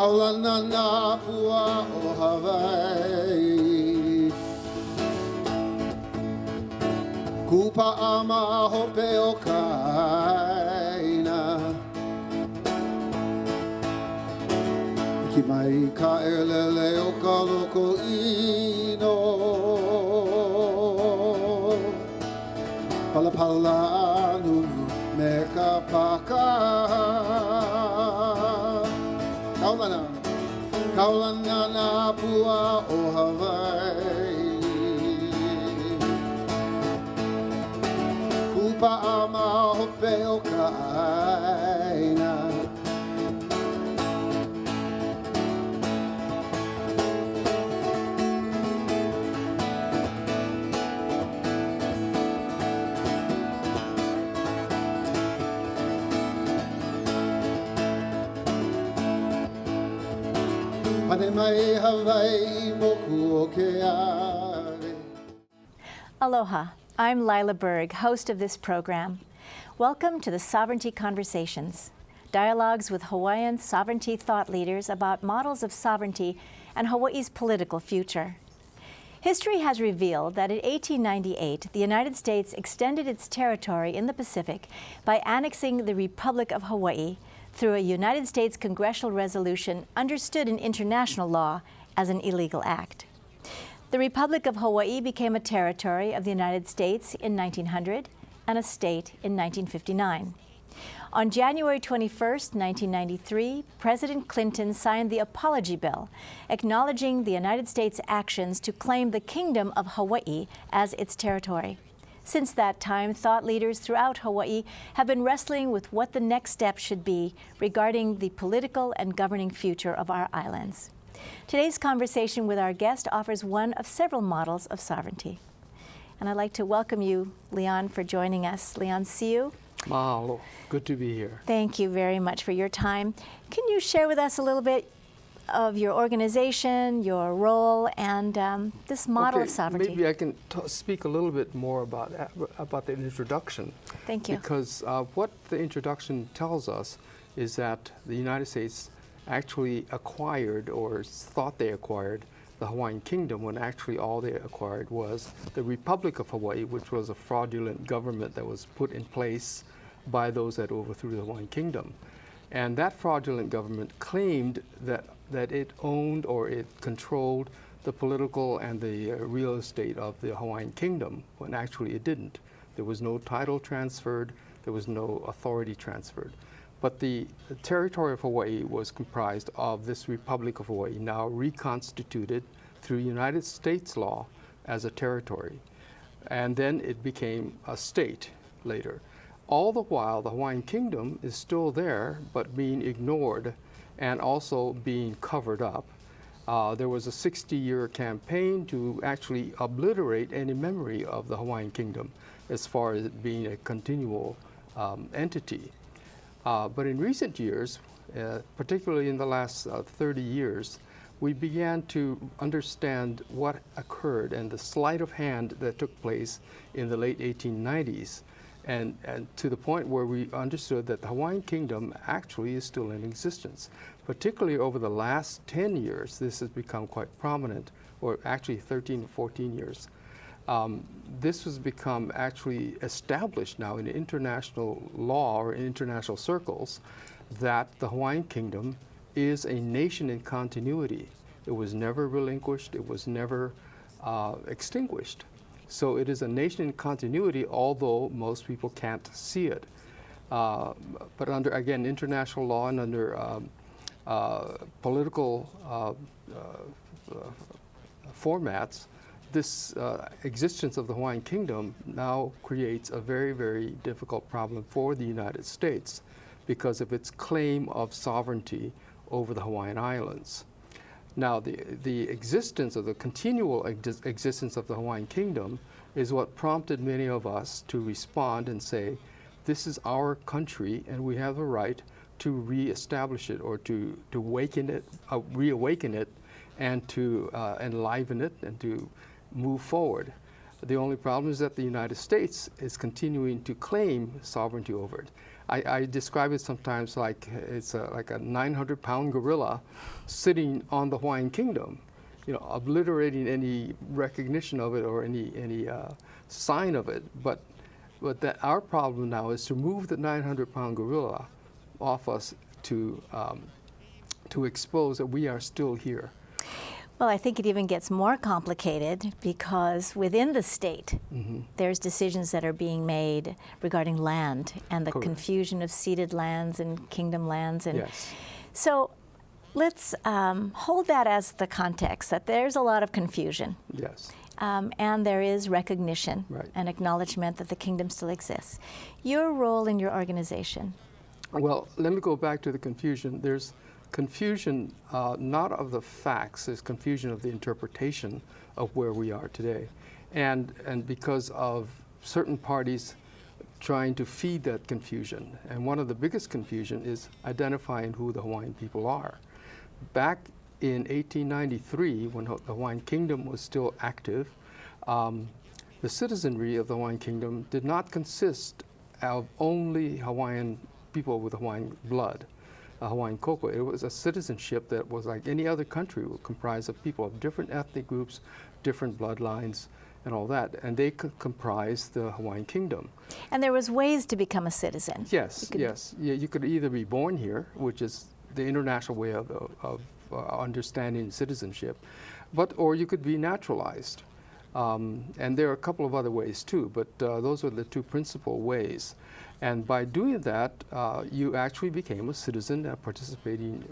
Kaulana na pua o Hawaii. Kupa ama hope o kaina. Ki mai ka elele o ka loko ino. Pala pala nunu me ka paka. Kaulana na pua o Hawaii. Kupa ama hope o kaina. Aloha, I'm Lila Berg, host of this program. Welcome to the Sovereignty Conversations, dialogues with Hawaiian sovereignty thought leaders about models of sovereignty and Hawaii's political future. History has revealed that in 1898, the United States extended its territory in the Pacific by annexing the Republic of Hawaii through a United States congressional resolution understood in international law as an illegal act. The Republic of Hawaii became a territory of the United States in 1900 and a state in 1959. On January 21, 1993, President Clinton signed the Apology Bill, acknowledging the United States' actions to claim the Kingdom of Hawaii as its territory. Since that time, thought leaders throughout Hawaii have been wrestling with what the next step should be regarding the political and governing future of our islands. Today's conversation with our guest offers one of several models of sovereignty. And I'd like to welcome you, Leon, for joining us. Leon Siu. Mahalo. Good to be here. Thank you very much for your time. Can you share with us a little bit of your organization, your role, and this model of sovereignty? Maybe I can speak a little bit more about the introduction. Thank you. Because what the introduction tells us is that the United States actually acquired, or thought they acquired, the Hawaiian Kingdom, when actually all they acquired was the Republic of Hawaii, which was a fraudulent government that was put in place by those that overthrew the Hawaiian Kingdom. And that fraudulent government claimed that it owned or it controlled the political and the real estate of the Hawaiian Kingdom, when actually it didn't. There was no title transferred, there was no authority transferred. But the territory of Hawaii was comprised of this Republic of Hawaii, now reconstituted through United States law as a territory. And then it became a state later. All the while, the Hawaiian Kingdom is still there, but being ignored and also being covered up. There was a 60-year campaign to actually obliterate any memory of the Hawaiian Kingdom as far as it being a continual entity. But in recent years, particularly in the last 30 years, we began to understand what occurred and the sleight of hand that took place in the late 1890s. And to the point where we understood that the Hawaiian Kingdom actually is still in existence. Particularly over the last 10 years, this has become quite prominent, or actually 13 to 14 years. This has become actually established now in international law or in international circles that the Hawaiian Kingdom is a nation in continuity. It was never relinquished, it was never extinguished. So it is a nation in continuity, although most people can't see it. But under, again, international law and under political formats, this existence of the Hawaiian Kingdom now creates a very, very difficult problem for the United States because of its claim of sovereignty over the Hawaiian Islands. Now, the existence of the continual existence of the Hawaiian Kingdom is what prompted many of us to respond and say, this is our country and we have the right to reestablish it or to awaken it, reawaken it, and to enliven it and to move forward. The only problem is that the United States is continuing to claim sovereignty over it. I describe it sometimes like it's like a 900-pound gorilla sitting on the Hawaiian Kingdom, obliterating any recognition of it or any sign of it. But that our problem now is to move the 900-pound gorilla off us to expose that we are still here. Well, I think it even gets more complicated because within the state, there's decisions that are being made regarding land and the Correct. confusion of ceded lands and kingdom lands. And Yes. so let's hold that as the context, that there's a lot of confusion. Yes. And there is recognition Right. and acknowledgement that the kingdom still exists. Your role in your organization. Well, let me go back to the confusion. There's confusion not of the facts, there's confusion of the interpretation of where we are today. And because of certain parties trying to feed that confusion. And one of the biggest confusion is identifying who the Hawaiian people are. Back in 1893, when the Hawaiian Kingdom was still active, the citizenry of the Hawaiian Kingdom did not consist of only Hawaiian people with Hawaiian blood, Hawaiian koko. It was a citizenship that was like any other country, comprised of people of different ethnic groups, different bloodlines, and all that. And they comprised the Hawaiian Kingdom. And there was ways to become a citizen. Yes, yes. Yeah, you could either be born here, which is the international way of understanding citizenship, or you could be naturalized. And there are a couple of other ways too, but those are the two principal ways. And by doing that, you actually became a citizen, a participating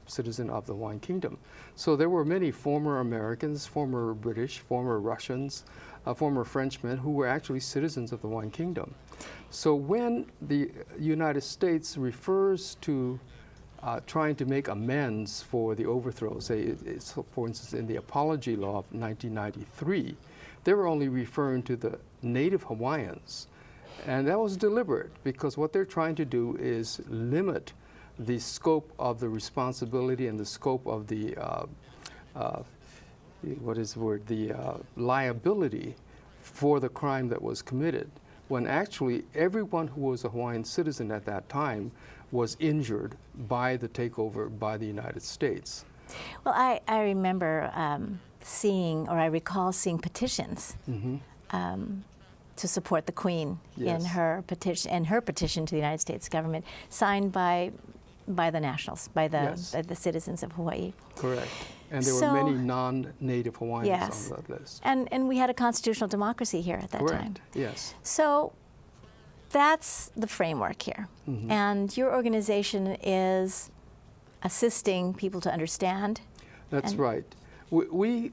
citizen of the Hawaiian Kingdom. So there were many former Americans, former British, former Russians, former Frenchmen who were actually citizens of the Hawaiian Kingdom. So when the United States refers to trying to make amends for the overthrow, say, for instance, in the Apology Law of 1993, they were only referring to the native Hawaiians. And that was deliberate because what they're trying to do is limit the scope of the responsibility and the scope of the, liability for the crime that was committed, when actually everyone who was a Hawaiian citizen at that time was injured by the takeover by the United States. Well, I remember I recall seeing petitions to support the Queen Yes. in her petition to the United States government, signed by the nationals, by the Yes. the citizens of Hawaii. Correct. And there So- were many non-native Hawaiians Yes. on that list. And we had a constitutional democracy here at that Correct. time. Yes. So that's the framework here. And your organization is assisting people to understand. That's And- right. We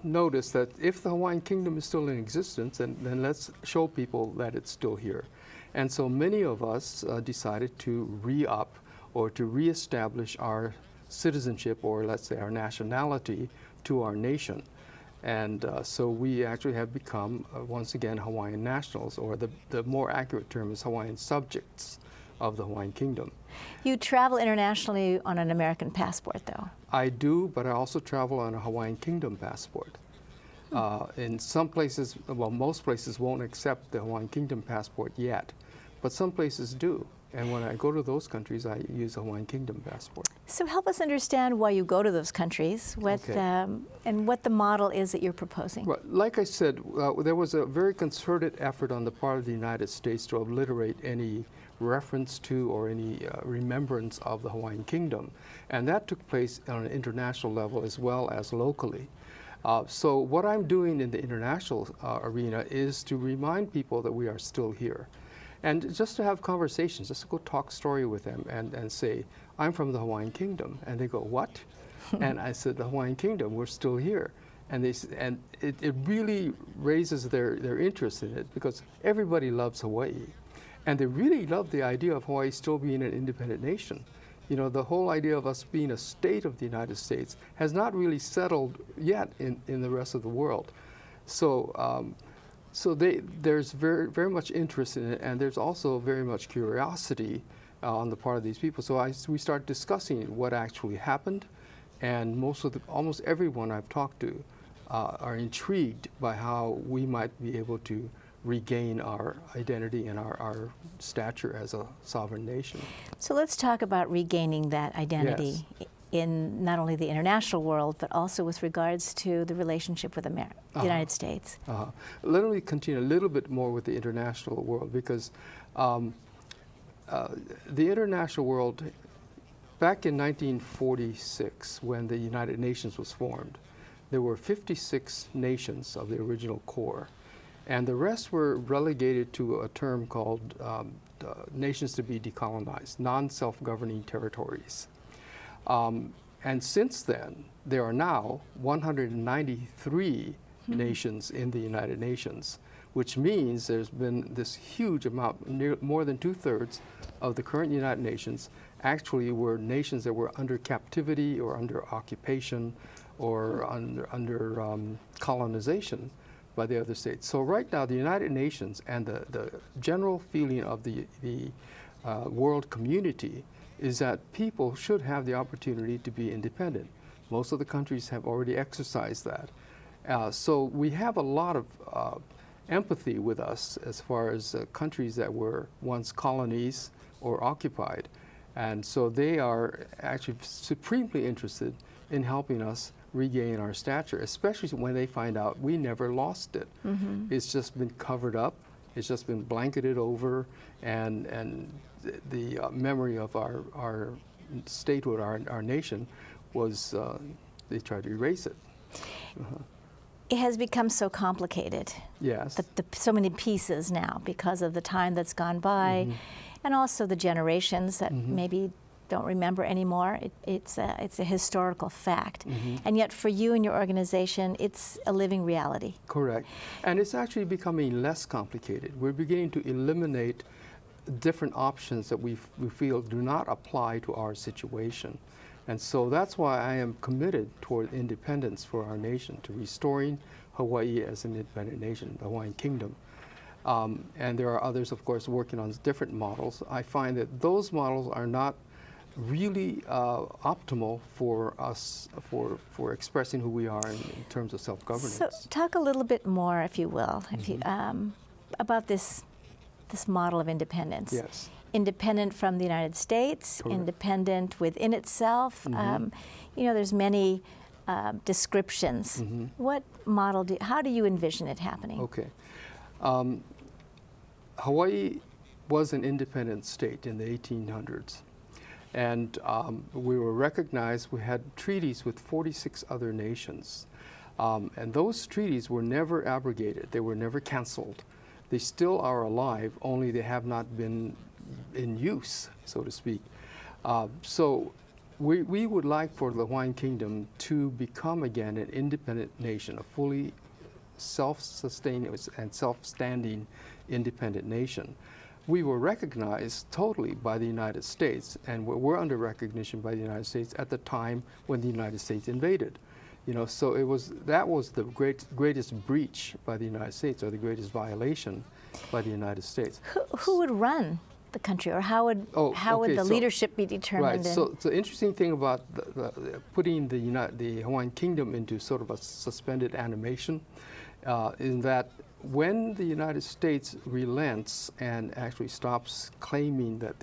notice that if the Hawaiian Kingdom is still in existence, then let's show people that it's still here. And so many of us decided to re-up or to reestablish our citizenship, or let's say our nationality, to our nation. And so we actually have become, once again, Hawaiian nationals, or the more accurate term is Hawaiian subjects of the Hawaiian Kingdom. You travel internationally on an American passport, though. I do, but I also travel on a Hawaiian Kingdom passport. In some places, well, most places won't accept the Hawaiian Kingdom passport yet, but some places do. And when I go to those countries, I use a Hawaiian Kingdom passport. So help us understand why you go to those countries, Okay. and what the model is that you're proposing. Well, like I said, there was a very concerted effort on the part of the United States to obliterate any reference to or any remembrance of the Hawaiian Kingdom. And that took place on an international level as well as locally. So what I'm doing in the international arena is to remind people that we are still here. And just to have conversations, just to go talk story with them and say, I'm from the Hawaiian Kingdom. And they go, what? And I said, the Hawaiian Kingdom, we're still here. And it really raises their interest in it, because everybody loves Hawaii. And they really love the idea of Hawaii still being an independent nation. You know, the whole idea of us being a state of the United States has not really settled yet in the rest of the world. So, there's very, very much interest in it, and there's also very much curiosity on the part of these people. So we start discussing what actually happened, and almost everyone I've talked to are intrigued by how we might be able to regain our identity and our stature as a sovereign nation. So let's talk about regaining that identity in not only the international world, but also with regards to the relationship with the United States. Let me continue a little bit more with the international world, because the international world, back in 1946, when the United Nations was formed, there were 56 nations of the original core, and the rest were relegated to a term called nations to be decolonized, non-self-governing territories. And since then, there are now 193 nations in the United Nations, which means there's been this huge amount, more than 2/3 of the current United Nations actually were nations that were under captivity or under occupation or under colonization by the other states. So right now, the United Nations and the general feeling of the world community is that people should have the opportunity to be independent. Most of the countries have already exercised that. So we have a lot of empathy with us as far as countries that were once colonies or occupied. And so they are actually supremely interested in helping us regain our stature, especially when they find out we never lost it. It's just been covered up, it's just been blanketed over, and the memory of our statehood, our nation, was, they tried to erase it. It has become so complicated. Yes. So many pieces now because of the time that's gone by, and also the generations that maybe don't remember anymore. It's a historical fact. And yet for you and your organization, it's a living reality. Correct. And it's actually becoming less complicated. We're beginning to eliminate different options that we feel do not apply to our situation. And so that's why I am committed toward independence for our nation, to restoring Hawaii as an independent nation, the Hawaiian Kingdom. And there are others, of course, working on different models. I find that those models are not really optimal for us, for expressing who we are in terms of self-governance. So talk a little bit more, if you will, about this model of independence. Yes. Independent from the United States, Correct. Independent within itself. You know, there's many descriptions. What model how do you envision it happening? Okay. Hawaii was an independent state in the 1800s. And we were recognized, we had treaties with 46 other nations. And those treaties were never abrogated, they were never canceled. They still are alive, only they have not been in use, so to speak. So we would like for the Hawaiian Kingdom to become again an independent nation, a fully self-sustaining and self-standing independent nation. We were recognized totally by the United States, and we're under recognition by the United States at the time when the United States invaded. You know, so that was the greatest breach by the United States, or the greatest violation by the United States. Who would run the country, or how would the leadership be determined? Right. So the interesting thing about putting the Hawaiian Kingdom into sort of a suspended animation is that when the United States relents and actually stops claiming that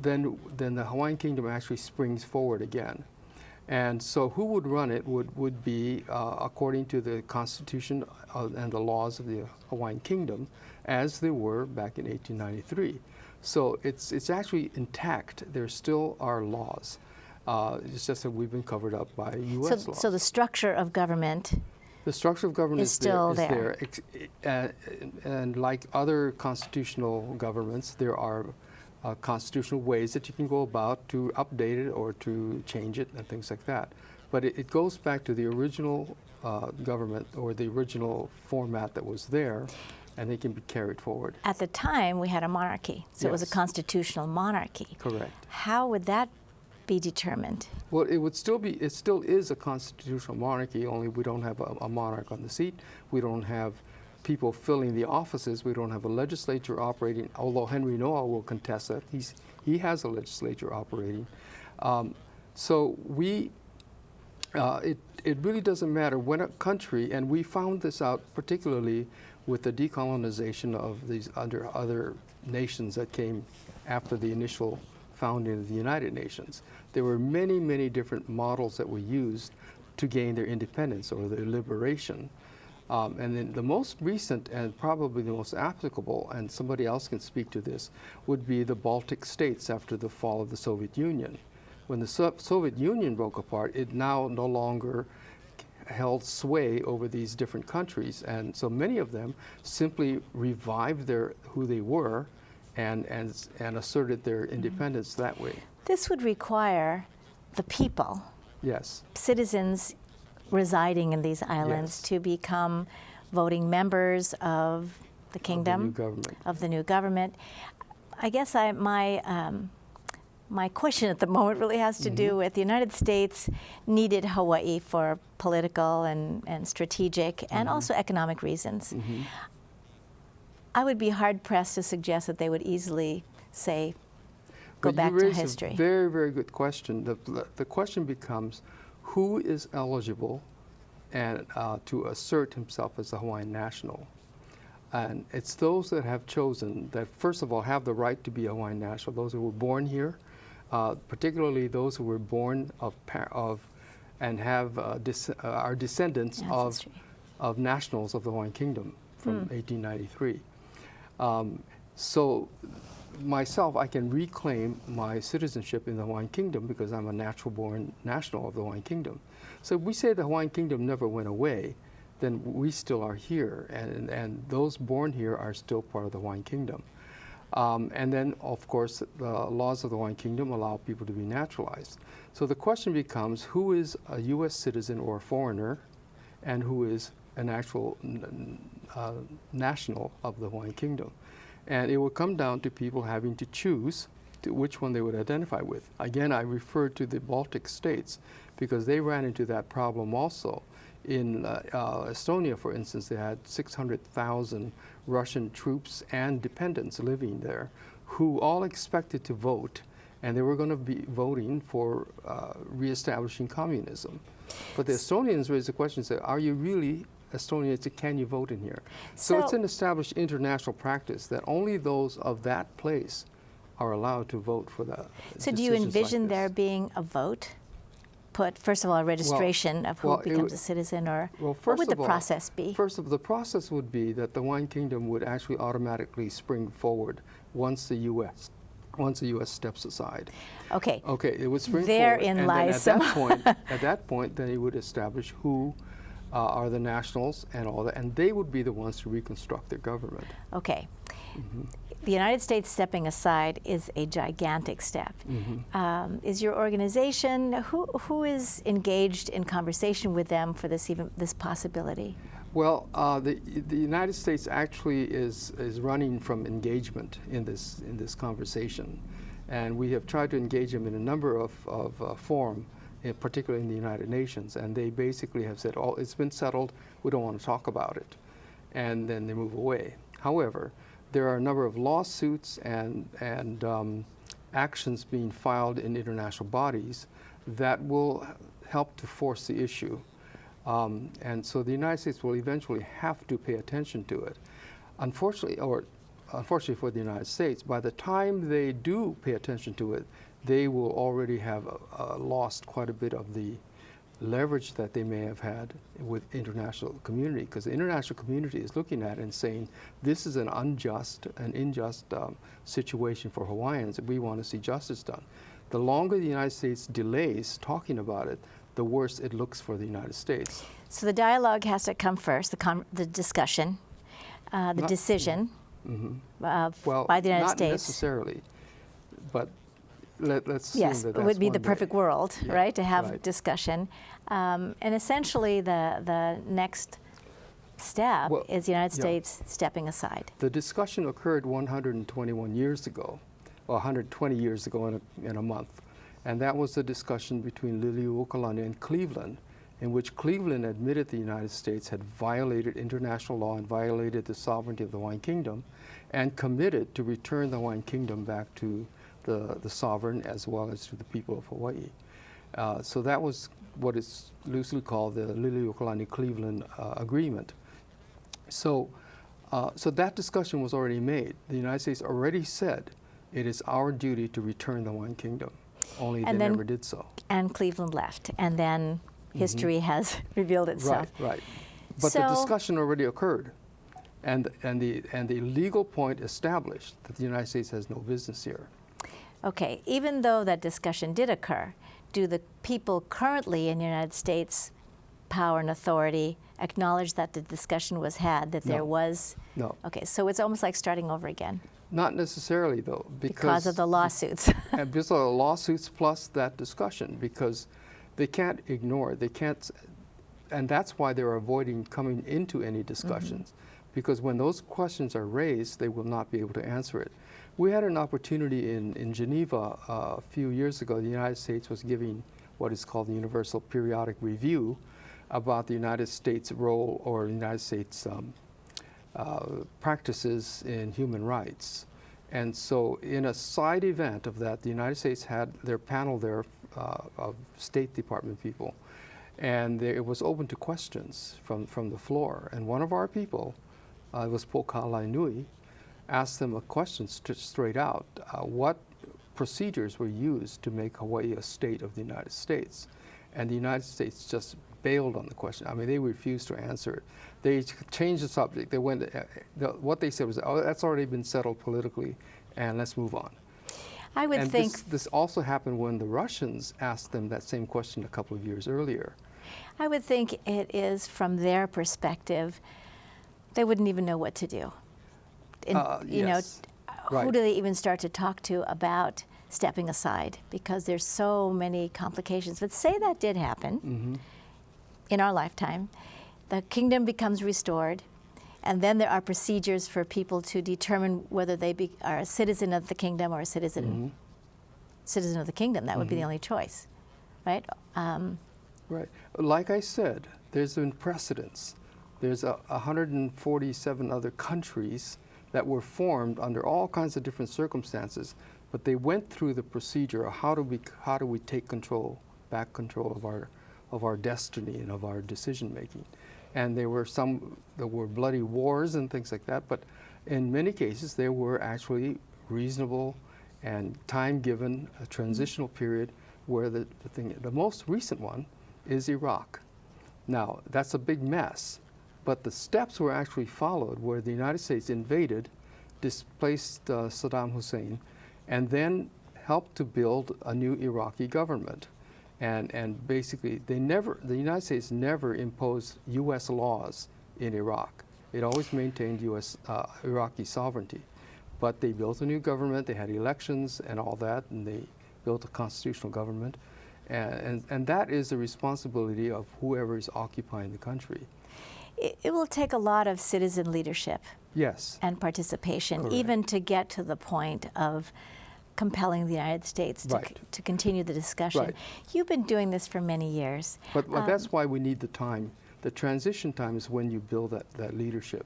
then the Hawaiian Kingdom actually springs forward again. And so who would run it would be, according to the Constitution and the laws of the Hawaiian Kingdom, as they were back in 1893. So it's actually intact. There still are laws. It's just that we've been covered up by U.S. laws. So the structure of government. The structure of government is still there. And like other constitutional governments, there are constitutional ways that you can go about to update it or to change it and things like that. But it goes back to the original government, or the original format that was there, and they can be carried forward. At the time, we had a monarchy, so it was a constitutional monarchy. Correct. How would that be determined? Well, it still is a constitutional monarchy, only we don't have a monarch on the seat. We don't have people filling the offices. We don't have a legislature operating, although Henry Noah will contest that. He has a legislature operating. So we It really doesn't matter when a country, and we found this out particularly with the decolonization of these other nations that came after the initial founding of the United Nations. There were many, many different models that were used to gain their independence or their liberation. And then the most recent and probably the most applicable, and somebody else can speak to this, would be the Baltic states after the fall of the Soviet Union. When the Soviet Union broke apart, it now no longer held sway over these different countries, and so many of them simply revived who they were and asserted their independence that way. This would require the people, Yes. citizens residing in these islands, Yes. to become voting members of the kingdom, Of the new government. of the new government. I guess my question at the moment really has to do with the United States needed Hawaii for political and strategic and also economic reasons. I would be hard pressed to suggest that they would easily say, go But back you to raise history. a very, very good question. The question becomes, who is eligible and to assert himself as a Hawaiian national? And it's those that have chosen that, first of all, have the right to be a Hawaiian national, those who were born here, particularly those who were born of and have are descendants Ancestry. of nationals of the Hawaiian Kingdom from 1893. So myself, I can reclaim my citizenship in the Hawaiian Kingdom because I'm a natural-born national of the Hawaiian Kingdom. So if we say the Hawaiian Kingdom never went away, then we still are here, and those born here are still part of the Hawaiian Kingdom. And then, of course, the laws of the Hawaiian Kingdom allow people to be naturalized. So the question becomes, who is a U.S. citizen or a foreigner, and who is an actual national of the Hawaiian Kingdom? And it will come down to people having to choose which one they would identify with. Again, I refer to the Baltic states because they ran into that problem also. In Estonia, for instance, they had 600,000 Russian troops and dependents living there who all expected to vote, and they were going to be voting for reestablishing communism. But the Estonians raised the question and said, are you really Estonians? Can you vote in here? So it's an established international practice that only those of that place are allowed to vote for that. So do you envision there being a vote? Put, first of all, a registration of who becomes a citizen, or what would the process be? First of all, the process would be that the Hawaiian Kingdom would actually automatically spring forward once the U.S. steps aside. Okay. Okay, it would spring Therein forward. lies And some. at that point, then it would establish who are the nationals and all that, and they would be the ones to reconstruct their government. Okay. The United States stepping aside is a gigantic step. Is your organization, who is engaged in conversation with them for this possibility? Well, the United States actually is running from engagement in this conversation, and we have tried to engage them in a number of forums, particularly in the United Nations, and they basically have said, "Oh, it's been settled. We don't want to talk about it," and then they move away. However, there are a number of lawsuits and actions being filed in international bodies that will help to force the issue. And so the United States will eventually have to pay attention to it. Unfortunately for the United States, by the time they do pay attention to it, they will already have lost quite a bit of the leverage that they may have had with international community, because the international community is looking at it and saying, this is an unjust, an unjust situation for Hawaiians, and we want to see justice done. The longer the United States delays talking about it, the worse it looks for the United States. So the dialogue has to come first, the discussion, the decision by the United States. Not necessarily, but let's assume yes, that it that's would be one the way. perfect world, Yeah, right, to have right. discussion. And essentially the next step is the United States stepping aside. The discussion occurred 121 years ago, or 120 years ago in a month. And that was the discussion between Liliuokalani and Cleveland, in which Cleveland admitted the United States had violated international law and violated the sovereignty of the Hawaiian Kingdom, and committed to return the Hawaiian Kingdom back to the sovereign as well as to the people of Hawaii. So that was what is loosely called the Liliuokalani-Cleveland Agreement. So that discussion was already made. The United States already said it is our duty to return the Hawaiian Kingdom, only they never did so. And Cleveland left, and then history has revealed itself. Right. But the discussion already occurred, and the legal point established that the United States has no business here. Okay, even though that discussion did occur, do the people currently in the United States, power and authority, acknowledge that the discussion was had, that there was? No. Okay, so it's almost like starting over again. Not necessarily, though, Because of the lawsuits. And because of the lawsuits plus that discussion, because they can't ignore it. They can't, and that's why they're avoiding coming into any discussions, because when those questions are raised, they will not be able to answer it. We had an opportunity in Geneva a few years ago. The United States was giving what is called the Universal Periodic Review about the United States' role or the United States practices in human rights. And so in a side event of that, the United States had their panel there of State Department people, and it was open to questions from the floor. And one of our people, it was Poka'alai Nui, asked them a question straight out. What procedures were used to make Hawaii a state of the United States? And the United States just bailed on the question. I mean, they refused to answer it. They changed the subject. They went, what they said was, oh, that's already been settled politically, and let's move on. I would think this also happened when the Russians asked them that same question a couple of years earlier. I would think it is from their perspective, they wouldn't even know what to do. Yes. Who do they even start to talk to about stepping aside? Because there's so many complications. But say that did happen in our lifetime, the kingdom becomes restored, and then there are procedures for people to determine whether they are a citizen of the kingdom or a citizen of the kingdom. That would be the only choice, right? Right. Like I said, there's been precedents. There's 147 other countries that were formed under all kinds of different circumstances, but they went through the procedure of how do we take back control of our destiny and of our decision making. And there were some that were bloody wars and things like that, but in many cases there were actually reasonable and time given a transitional period where the most recent one is Iraq. Now that's a big mess, but the steps were actually followed where the United States invaded, displaced Saddam Hussein, and then helped to build a new Iraqi government. And basically, the United States never imposed U.S. laws in Iraq. It always maintained Iraqi sovereignty. But they built a new government, they had elections and all that, and they built a constitutional government. And that is the responsibility of whoever is occupying the country. It will take a lot of citizen leadership. Yes. And participation, Correct. even to get to the point of compelling the United States to continue the discussion. Right. You've been doing this for many years. But that's why we need the time. The transition time is when you build that leadership.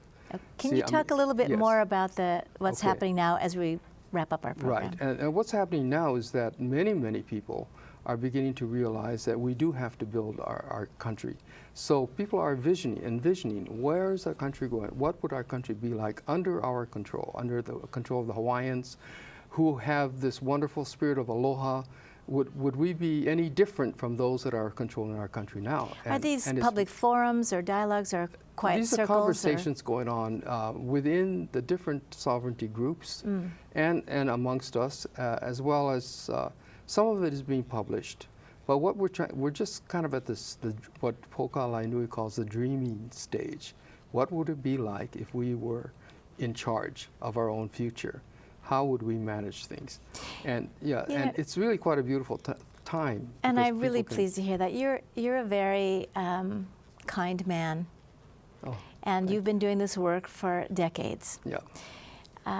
Can you talk a little bit more about what's Okay. happening now as we wrap up our program? Right, and what's happening now is that many people are beginning to realize that we do have to build our country. So people are envisioning where is our country going? What would our country be like under our control, under the control of the Hawaiians, who have this wonderful spirit of aloha? Would we be any different from those that are controlling our country now? Are these public forums or dialogues or quiet circles? These are conversations going on within the different sovereignty groups and amongst us, as well as some of it is being published. But what we're just kind of at what Poka'alai Nui calls the dreaming stage. What would it be like if we were in charge of our own future? How would we manage things? And and it's really quite a beautiful time. And I'm really pleased to hear that. You're a very kind man. Oh, and you've been doing this work for decades. Yeah.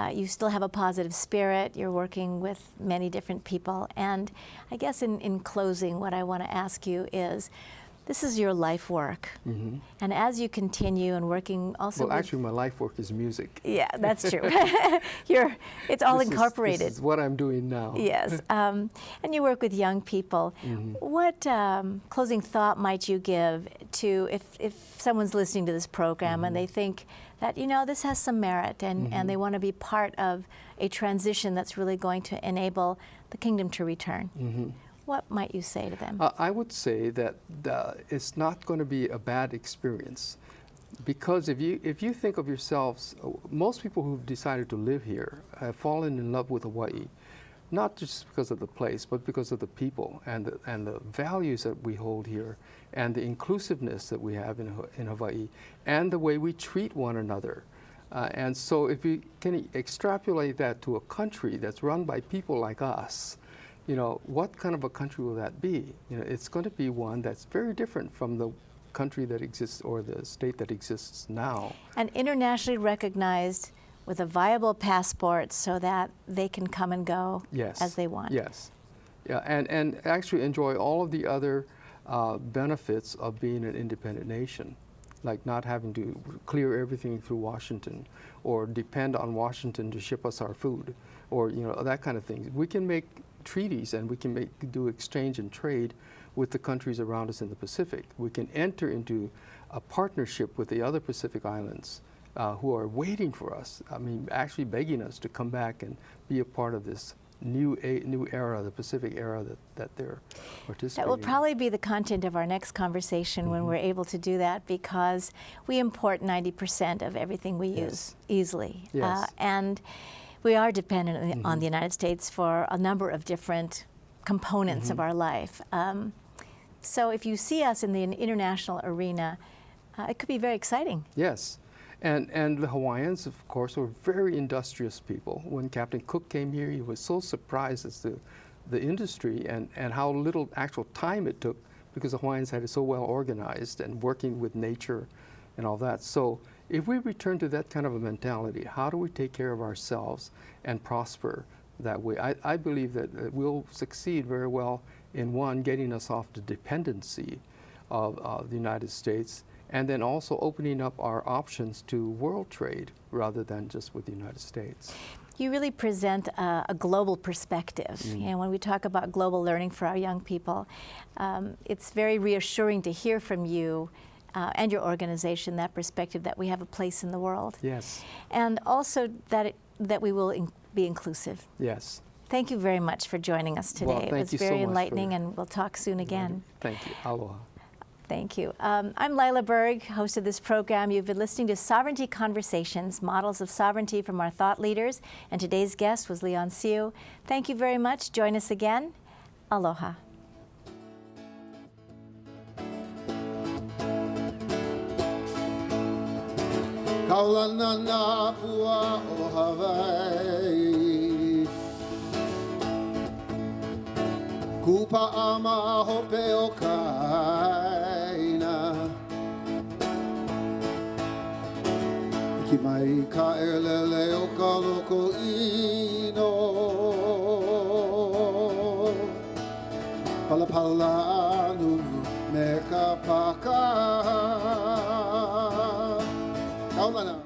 You still have a positive spirit. You're working with many different people. And I guess in closing, what I want to ask you is, This is your life work. And as you continue and working also Well, actually, my life work is music. Yeah, that's true. It's all incorporated. This is what I'm doing now. Yes. And you work with young people. What closing thought might you give to if someone's listening to this program and they think that, you know, this has some merit and they want to be part of a transition that's really going to enable the kingdom to return? What might you say to them? I would say that it's not going to be a bad experience, because if you think of yourselves, most people who've decided to live here have fallen in love with Hawaii, not just because of the place, but because of the people and the values that we hold here, and the inclusiveness that we have in Hawaii, and the way we treat one another. And so if you can extrapolate that to a country that's run by people like us, you know, what kind of a country will that be? You know, it's going to be one that's very different from the country that exists or the state that exists now. And internationally recognized with a viable passport so that they can come and go as they want. Yes. Yeah, and actually enjoy all of the other benefits of being an independent nation, like not having to clear everything through Washington or depend on Washington to ship us our food, or, you know, that kind of thing. We can make treaties and we can do exchange and trade with the countries around us in the Pacific. We can enter into a partnership with the other Pacific islands who are waiting for us. I mean, actually begging us to come back and be a part of this new era, the Pacific era that they're participating in. That will probably be the content of our next conversation when we're able to do that, because we import 90% of everything we use easily. Yes. And we are dependent on the United States for a number of different components of our life. So if you see us in the international arena, it could be very exciting. Yes. And the Hawaiians, of course, were very industrious people. When Captain Cook came here, he was so surprised as to the industry and how little actual time it took, because the Hawaiians had it so well organized and working with nature and all that. So if we return to that kind of a mentality, how do we take care of ourselves and prosper that way? I believe that we'll succeed very well in, one, getting us off the dependency of the United States, and then also opening up our options to world trade rather than just with the United States. You really present a global perspective. And when we talk about global learning for our young people, it's very reassuring to hear from you and your organization that perspective that we have a place in the world. Yes. And also that we will be inclusive. Yes. Thank you very much for joining us today. Well, it thank was you so very much enlightening, and we'll talk soon again. Thank you. Aloha. Thank you. I'm Lila Berg, host of this program. You've been listening to Sovereignty Conversations, Models of Sovereignty from our thought leaders, and today's guest was Leon Siu. Thank you very much. Join us again. Aloha. Kaulana na pua o Hawaii, kupa ama hope o kaina, ki mai ka elele o ka loko ino, pala pala nunu me ka paka. Kaulana.